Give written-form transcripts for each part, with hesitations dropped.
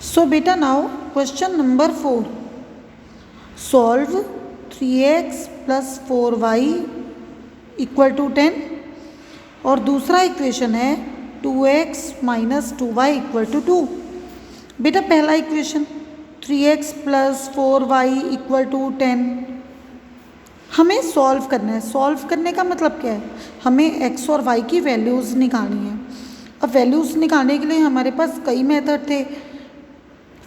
So beta now question number 4. Solve 3x plus 4y equal to 10 और दूसरा equation है 2x minus 2y equal to 2। बेटा पहला equation 3x plus 4y equal to 10 हमें solve करना है। सॉल्व करने का मतलब क्या है, हमें x और y की वैल्यूज़ निकालनी है। अब वैल्यूज़ निकालने के लिए हमारे पास कई मेथड थे।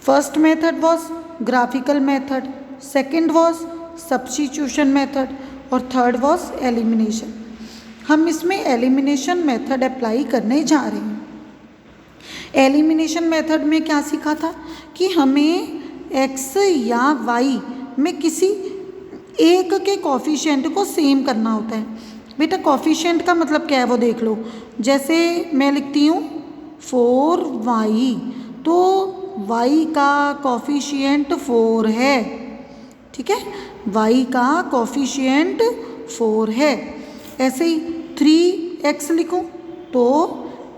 First method was graphical method, second was substitution method और थर्ड वॉज एलिमिनेशन। हम इसमें एलिमिनेशन मेथड अप्लाई करने जा रहे हैं। एलिमिनेशन मेथड में क्या सीखा था कि हमें x या y में किसी एक के कॉफिशिएंट को सेम करना होता है। बेटा कॉफिशिएंट का मतलब क्या है वो देख लो। जैसे मैं लिखती हूँ 4y, तो y का कॉफिशिएंट 4 है, ठीक है, y का कॉफिशिएंट 4 है। ऐसे ही 3x लिखूँ तो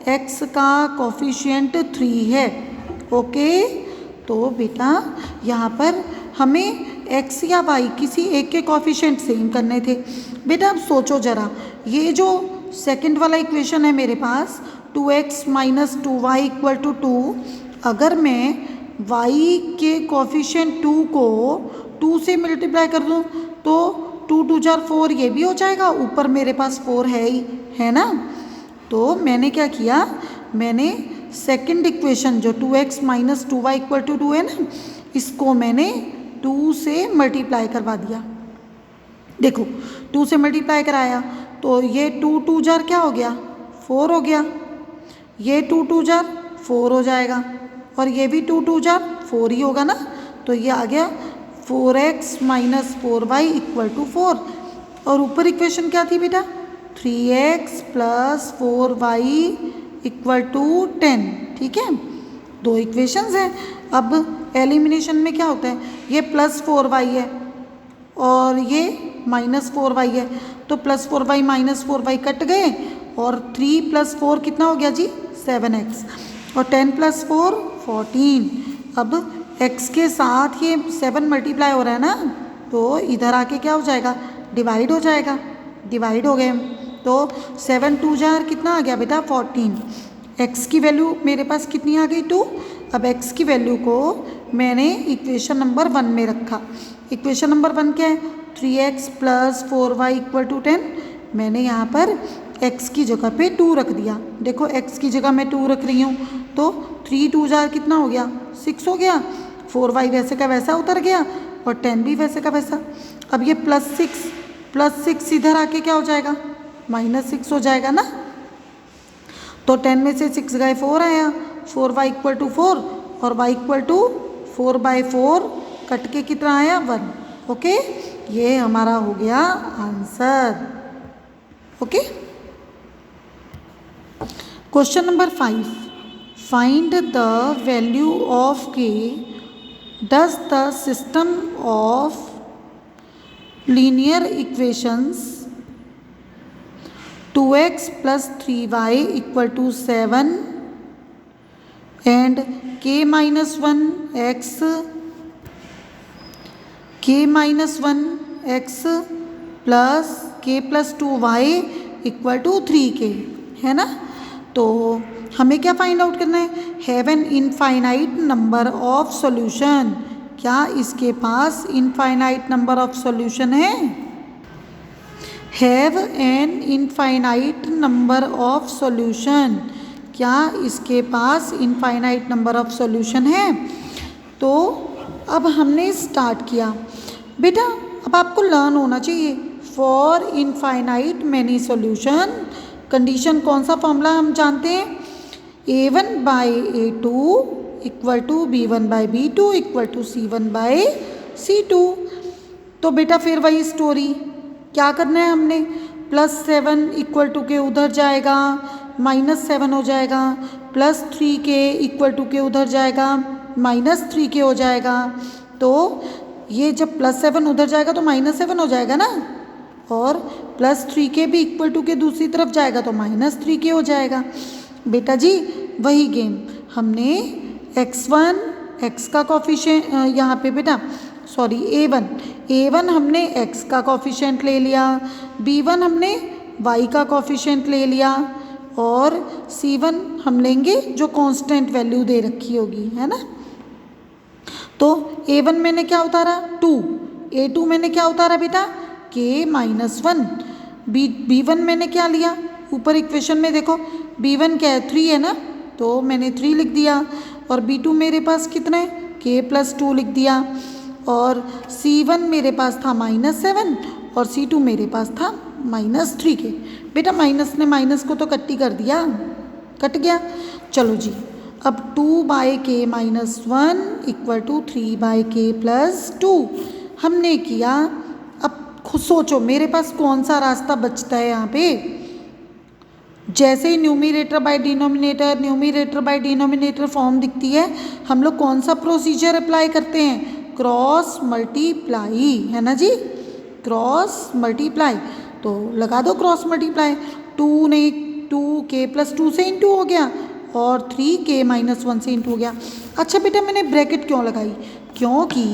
x का कॉफिशिएंट 3 है। ओके, तो बेटा यहाँ पर हमें x या y किसी एक के कॉफिशिएंट सेम करने थे। बेटा अब सोचो ज़रा, ये जो सेकंड वाला इक्वेशन है मेरे पास 2x minus 2y equal to 2, अगर मैं y के कॉफिशिएंट 2 को 2 से मल्टीप्लाई कर दूँ तो 2 2 4 4 ये भी हो जाएगा, ऊपर मेरे पास 4 है ही, है ना। तो मैंने क्या किया, मैंने सेकंड इक्वेशन जो 2x minus 2y equal to 2 है ना, इसको मैंने 2 से मल्टीप्लाई करवा दिया। देखो 2 से मल्टीप्लाई कराया तो ये 2 2 जार क्या हो गया, 4 हो गया, ये 2 2 जार 4 हो जाएगा और ये भी 2 2 जार 4 ही होगा ना। तो ये आ गया 4x minus 4y equal to 4। और ऊपर इक्वेशन क्या थी बेटा, 3x plus 4y equal to 10, ठीक है। दो इक्वेशंस हैं। अब एलिमिनेशन में क्या होता है, ये प्लस 4y है और ये माइनस 4y है, तो plus 4y minus 4y cut गए और 3 प्लस 4 कितना हो गया जी, 7x और 10 प्लस 4 14। अब x के साथ ये 7 मल्टीप्लाई हो रहा है ना, तो इधर आके क्या हो जाएगा, डिवाइड हो जाएगा, डिवाइड हो गए हम। तो 7 2 जार कितना आ गया बेटा 14। x की वैल्यू मेरे पास कितनी आ गई 2। अब x की वैल्यू को मैंने इक्वेशन नंबर 1 में रखा। इक्वेशन नंबर 1 क्या है, 3x plus 4y equal to 10। मैंने यहाँ पर x की जगह पे 2 रख दिया। देखो x की जगह मैं 2 रख रही हूँ, तो 3 2 जार कितना हो गया, 6 हो गया। 4y वैसे का वैसा उतर गया और 10 भी वैसे का वैसा। अब ये प्लस 6 इधर आके क्या हो जाएगा, माइनस 6 हो जाएगा ना। तो 10 में से 6 गए 4 आया, 4y इक्वल टू 4 और y इक्वल टू 4/4 कट के कितना आया 1। ओके, ये हमारा हो गया answer. Okay, question number 5, find the value of k does the system of linear equations 2x plus 3y equal to 7 and k minus 1x plus k plus 2y equal to 3k, है ना। तो हमें क्या find out करना है, have an infinite number of solution. क्या इसके पास infinite number of solution है। Have an infinite number of solution, क्या इसके पास इनफाइनाइट नंबर ऑफ सॉल्यूशन है। तो अब हमने स्टार्ट किया। बेटा अब आपको लर्न होना चाहिए, for infinite many solution condition कौन सा फॉर्मूला हम जानते हैं, a1/a2 equal to b1/b2 equal to c1/c2। तो बेटा फिर वही स्टोरी, क्या करना है हमने, +7 इक्वल टू के उधर जाएगा, -7 हो जाएगा, +3k इक्वल टू के उधर जाएगा, -3k हो जाएगा। तो ये जब +7 उधर जाएगा तो -7 हो जाएगा ना, और +3k भी इक्वल टू के दूसरी तरफ जाएगा तो -3k हो जाएगा। बेटा जी वही गेम, हमने x1 x का कॉफिशिएंट यहाँ पे बेटा सॉरी a1 हमने x का कॉफिशिएंट ले लिया, b1 हमने y का कॉफिशिएंट ले लिया और c1 हम लेंगे जो कांस्टेंट वैल्यू दे रखी होगी, है ना। तो a1 मैंने क्या उतारा 2, a2 मैंने क्या उतारा बेटा k-1, b1 मैंने क्या लिया ऊपर इक्वेशन में देखो b1 क्या है 3 है ना, तो मैंने 3 लिख दिया और b2 मेरे पास कितना है k+2 लिख दिया और c1 मेरे पास था -7 और c2 मेरे पास था -3 के। बेटा माइनस ने माइनस को तो कट्टी कर दिया, कट गया। चलो जी अब 2/k-1 = 3/k+2 हमने किया। अब खुद सोचो मेरे पास कौन सा रास्ता बचता है यहाँ पे। जैसे ही न्यूमरेटर बाय डिनोमिनेटर फॉर्म दिखती है हम लोग कौन सा प्रोसीजर अप्लाई करते हैं, क्रॉस मल्टीप्लाई, है ना जी, क्रॉस मल्टीप्लाई। तो लगा दो क्रॉस मल्टीप्लाई, 2k+2 से इंटू हो गया और 3k-1 से इंटू हो गया। अच्छा बेटा मैंने ब्रैकेट क्यों लगाई, क्योंकि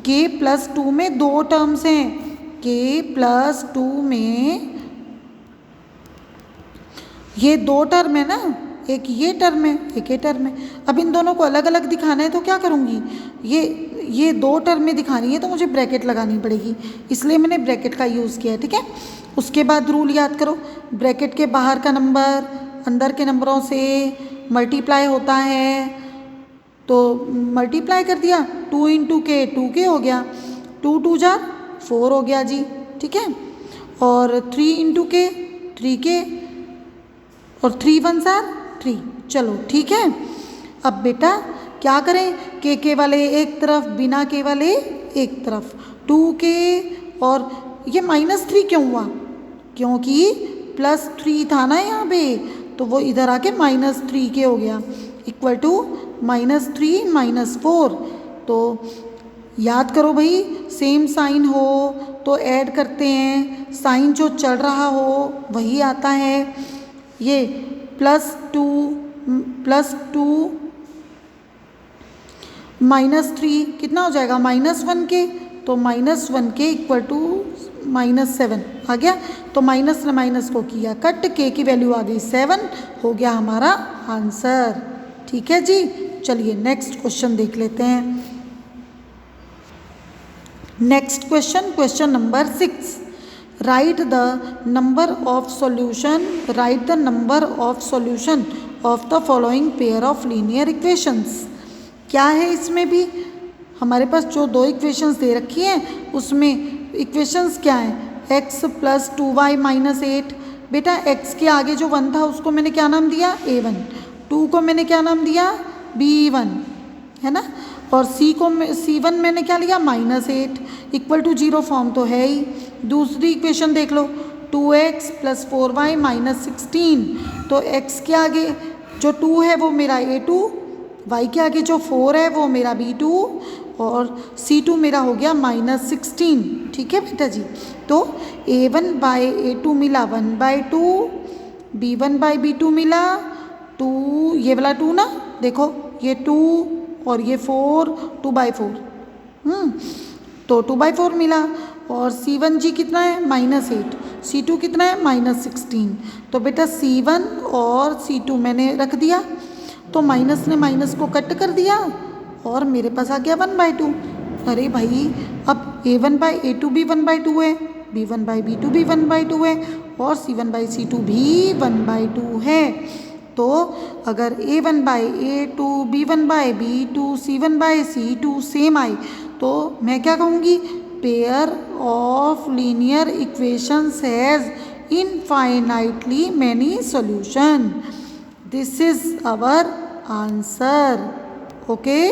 k+2 में 2 टर्म्स हैं, k+2 में ये 2 टर्म है ना, एक ये टर्म है एक ये टर्म है। अब इन दोनों को अलग अलग दिखाना है तो क्या करूँगी, ये 2 टर्म में दिखानी है तो मुझे ब्रैकेट लगानी पड़ेगी, इसलिए मैंने ब्रैकेट का यूज़ किया है, ठीक है। उसके बाद रूल याद करो, ब्रैकेट के बाहर का नंबर अंदर के नंबरों से मल्टीप्लाई होता है, तो मल्टीप्लाई कर दिया 2 × k 2k हो गया, 2 2 = 4 हो गया जी, ठीक है। और 3 × k 3k और 3 1 = 3। चलो ठीक है। अब बेटा क्या करें, के वाले एक तरफ बिना के वाले एक तरफ, 2k और ये -3 क्यों हुआ, क्योंकि +3 था ना यहाँ पे, तो वो इधर आके -3k हो गया =-3 -4। तो याद करो भाई सेम साइन हो तो ऐड करते हैं, साइन जो चल रहा हो वही आता है। ये +2 -3 कितना हो जाएगा -1k, तो -1k = -7 आ गया। तो माइनस ने माइनस को किया कट, k की वैल्यू आ गई 7, हो गया हमारा आंसर, ठीक है जी। चलिए नेक्स्ट क्वेश्चन देख लेते हैं। Next question number 6, right the number of solution of the following pair of linear equations. क्या है इसमें भी, हमारे पास जो 2 इक्वेशंस दे रखी हैं उसमें इक्वेशंस क्या हैं, x + 2y - 8। बेटा x के आगे जो 1 था उसको मैंने क्या नाम दिया a1, 2 को मैंने क्या नाम दिया b1, है ना, और c1 मैंने क्या लिया -8 = 0 फॉर्म तो है ही। दूसरी इक्वेशन देख लो 2x + 4y - 16, तो x के आगे जो 2 है वो मेरा a2, y के आगे जो 4 है वो मेरा b2 और c2 मेरा हो गया -16, ठीक है बेटा जी। तो a1/a2 मिला 1/2, b1/b2 मिला 2, ये वाला 2 ना, देखो ये 2 और ये 4, 2/4, तो 2/4 मिला। और c1 जी कितना है -8, c2 कितना है -16, तो बेटा c1 और c2 मैंने रख दिया, तो माइनस ने माइनस को कट कर दिया और मेरे पास आ गया 1/2। अरे भाई अब a1/a2 भी 1/2 है, b1/b2 भी 1/2 है और c1/c2 भी 1/2 है। तो अगर a1/a2 b1/b2 c1/c2 सेम आए तो मैं क्या कहूँगी, pair of linear equations has infinitely many solution. This is our answer, okay.